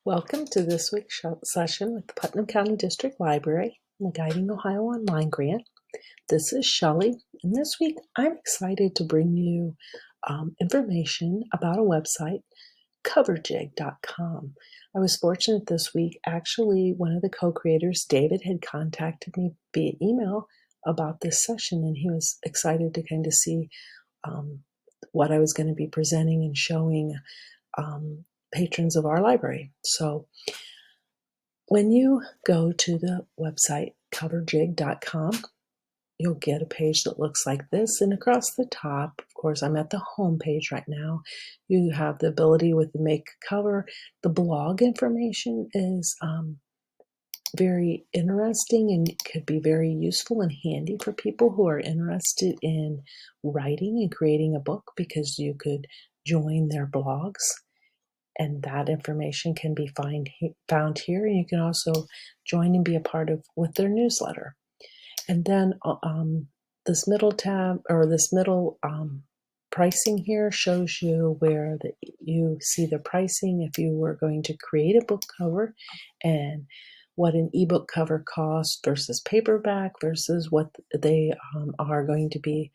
Welcome to this week's session with the Putnam County District Library and the Guiding Ohio Online Grant. This is Shelley, and this week I'm excited to bring you information about a website, Coverjig.com. I was fortunate this week. Actually, one of the co-creators, David, had contacted me via email about this session, and he was excited to kind of see what I was going to be presenting and showing patrons of our library. So when you go to the website coverjig.com, you'll get a page that looks like this. And across the top, of course, I'm at the home page right now. You have the ability with the Make Cover. The blog information is very interesting and could be very useful and handy for people who are interested in writing and creating a book, because you could join their blogs. And that information can be found here. And you can also join and be a part of with their newsletter. And then this middle tab, or this middle pricing here, shows you where you see the pricing if you were going to create a book cover, and what an ebook cover costs versus paperback, versus what they are going to be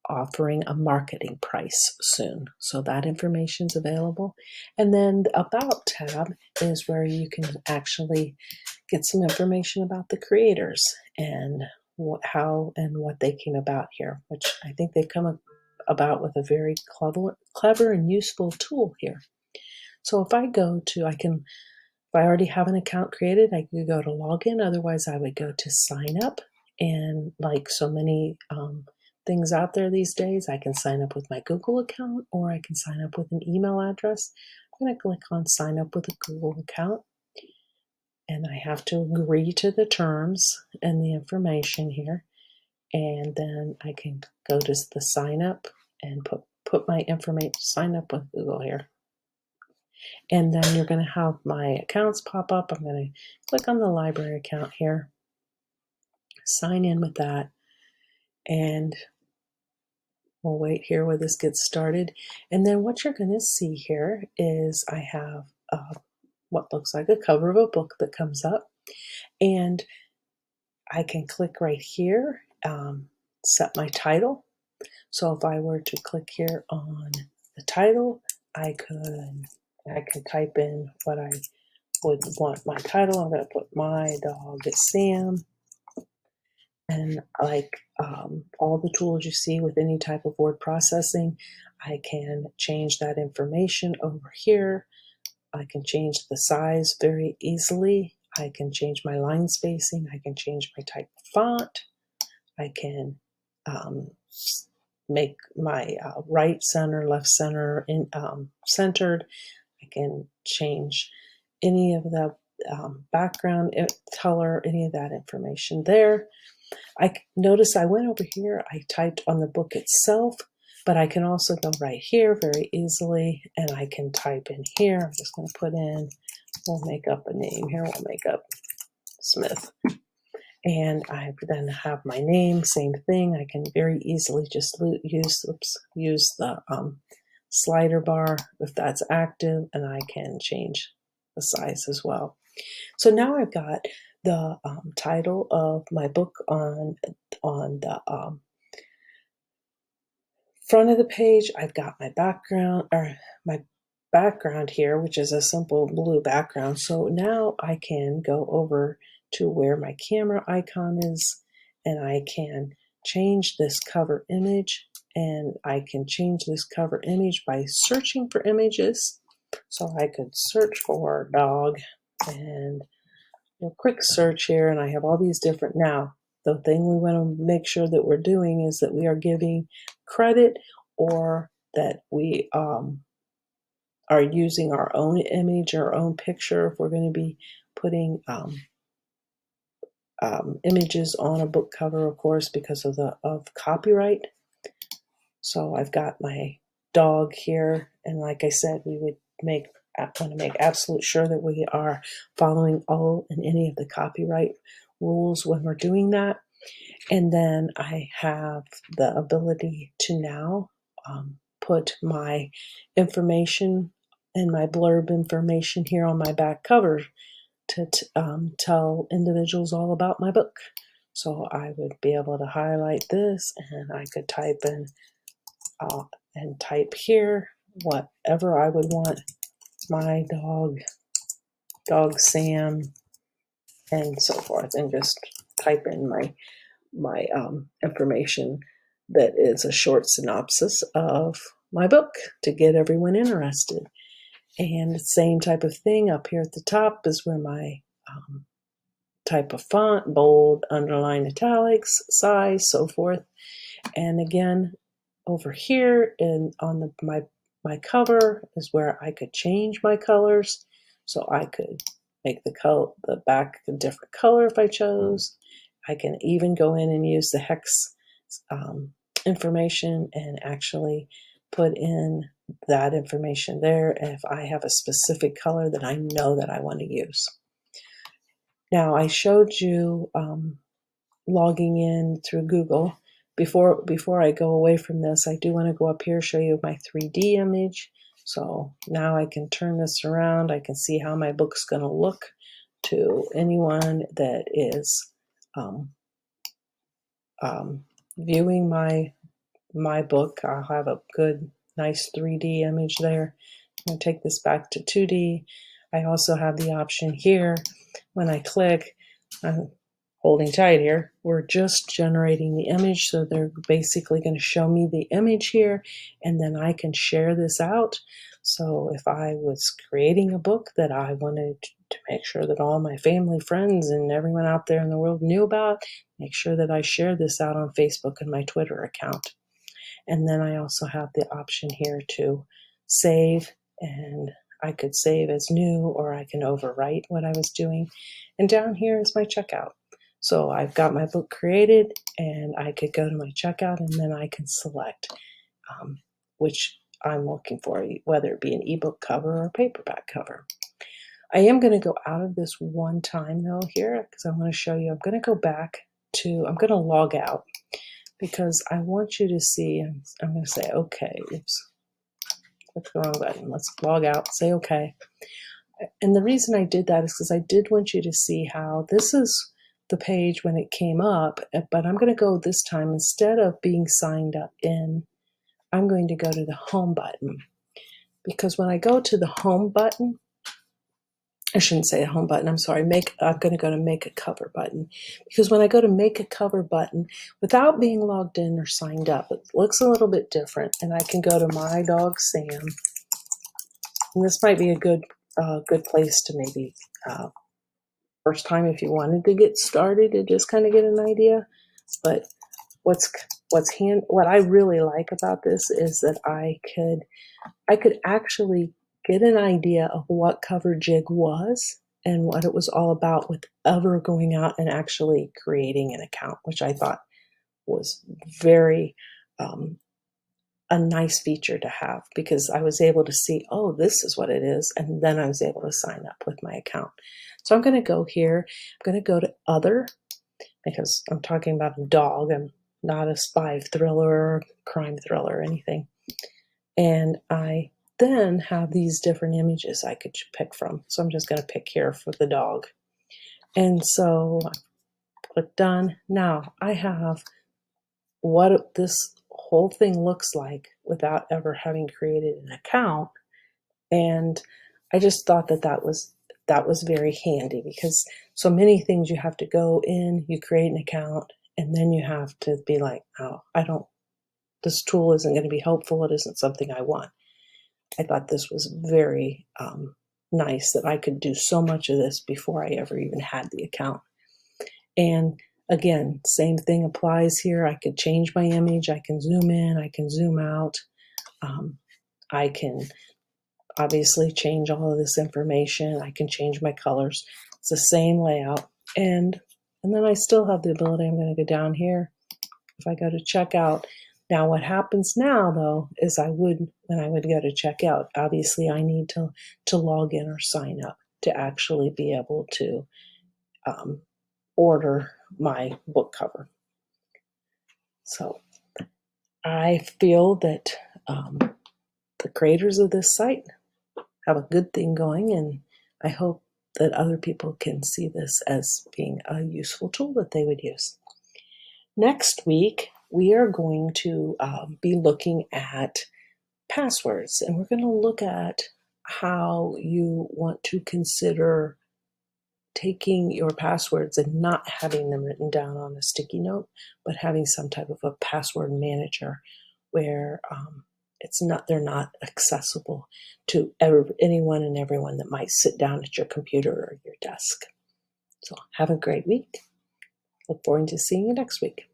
offering a marketing price soon. So that information is available. And then the About tab is where you can actually get some information about the creators and how and what they came about here, which I think they've come about with a very clever and useful tool here. So if I go to, if I already have an account created, I could go to login. Otherwise, I would go to sign up. And like so many things out there these days, I can sign up with my Google account, or I can sign up with an email address. I'm going to click on sign up with a Google account, and I have to agree to the terms and the information here. And then I can go to the sign up and put my information, sign up with Google here. And then you're going to have my accounts pop up. I'm going to click on the library account here, sign in with that, and we'll wait here where this gets started. And then what you're going to see here is I have what looks like a cover of a book that comes up. And I can click right here, set my title. So if I were to click here on the title, I could type in what I would want my title. I'm going to put My Dog is Sam. And like all the tools you see with any type of word processing, I can change that information over here. I can change the size very easily. I can change my line spacing. I can change my type of font. I can make my right center, left center centered. I can change any of the background color, any of that information there. I notice I went over here, I typed on the book itself, but I can also go right here very easily, and I can type in here. I'm just going to put in, we'll make up a name here, we'll make up Smith. And I then have my name, same thing. I can very easily just use the slider bar if that's active, and I can change the size as well. So now I've got the title of my book on the front of the page. I've got my background here, which is a simple blue background. So now I can go over to where my camera icon is, and I can change this cover image, and I can change this cover image by searching for images. So I could search for dog, and a quick search here, and I have all these different. Now, the thing we want to make sure that we're doing is that we are giving credit, or that we are using our own image, our own picture, if we're going to be putting images on a book cover, of course, because of copyright. So I've got my dog here, and like I said, we would want to make absolute sure that we are following all and any of the copyright rules when we're doing that. And then I have the ability to now put my information and my blurb information here on my back cover to tell individuals all about my book. So I would be able to highlight this, and I could type in and type here whatever I would want. My dog Sam, and so forth, and just type in my information that is a short synopsis of my book to get everyone interested. And the same type of thing up here at the top is where my type of font, bold, underline, italics, size, so forth. And again, over here on my cover is where I could change my colors. So I could make the back a different color if I chose. I can even go in and use the hex information and actually put in that information there if I have a specific color that I know that I want to use. Now, I showed you logging in through Google. Before I go away from this, I do want to go up here, show you my 3D image. So now I can turn this around. I can see how my book's going to look to anyone that is viewing my book. I'll have a good, nice 3D image there. I'm going to take this back to 2D. I also have the option here. When I click, I'm holding tight here, we're just generating the image, so they're basically going to show me the image here, and then I can share this out. So if I was creating a book that I wanted to make sure that all my family, friends, and everyone out there in the world knew about, make sure that I share this out on Facebook and my Twitter account. And then I also have the option here to save, and I could save as new, or I can overwrite what I was doing. And down here is my checkout. So I've got my book created, and I could go to my checkout, and then I can select which I'm looking for, whether it be an ebook cover or a paperback cover. I am going to go out of this one time though here, because I want to show you. I'm going to go back to, I'm going to log out, because I want you to see. I'm going to say okay. Oops, click the wrong button. Let's log out, say okay. And the reason I did that is because I did want you to see how this is the page when it came up, but I'm going to go this time, instead of being signed up in, I'm going to go to the home button, because when I go to the home button, I shouldn't say a home button, I'm sorry, I'm going to go to make a cover button, because when I go to make a cover button, without being logged in or signed up, it looks a little bit different, and I can go to my dog Sam, and this might be a good place to maybe first time if you wanted to get started to just kind of get an idea. But what I really like about this is that I could actually get an idea of what Coverjig was and what it was all about without ever going out and actually creating an account, which I thought was very a nice feature to have, because I was able to see, oh, this is what it is, and then I was able to sign up with my account. So I'm going to go here. I'm going to go to other, because I'm talking about a dog. I'm not a spy thriller or crime thriller or anything. And I then have these different images I could pick from. So I'm just going to pick here for the dog. And so I click done. Now I have what this whole thing looks like without ever having created an account. And I just thought that was very handy, because so many things you have to go in, you create an account, and then you have to be like, oh, this tool isn't going to be helpful. It isn't something I want. I thought this was very nice that I could do so much of this before I ever even had the account. And again, same thing applies here. I could change my image. I can zoom in. I can zoom out. I can obviously change all of this information. I can change my colors. It's the same layout. And then I still have the ability, I'm going to go down here. If I go to checkout, now what happens now though is when I would go to checkout, obviously I need to log in or sign up to actually be able to order my book cover. So I feel that the creators of this site have a good thing going, and I hope that other people can see this as being a useful tool that they would use. Next week, we are going to be looking at passwords, and we're going to look at how you want to consider taking your passwords and not having them written down on a sticky note, but having some type of a password manager where they're not accessible to anyone and everyone that might sit down at your computer or your desk. So have a great week. Look forward to seeing you next week.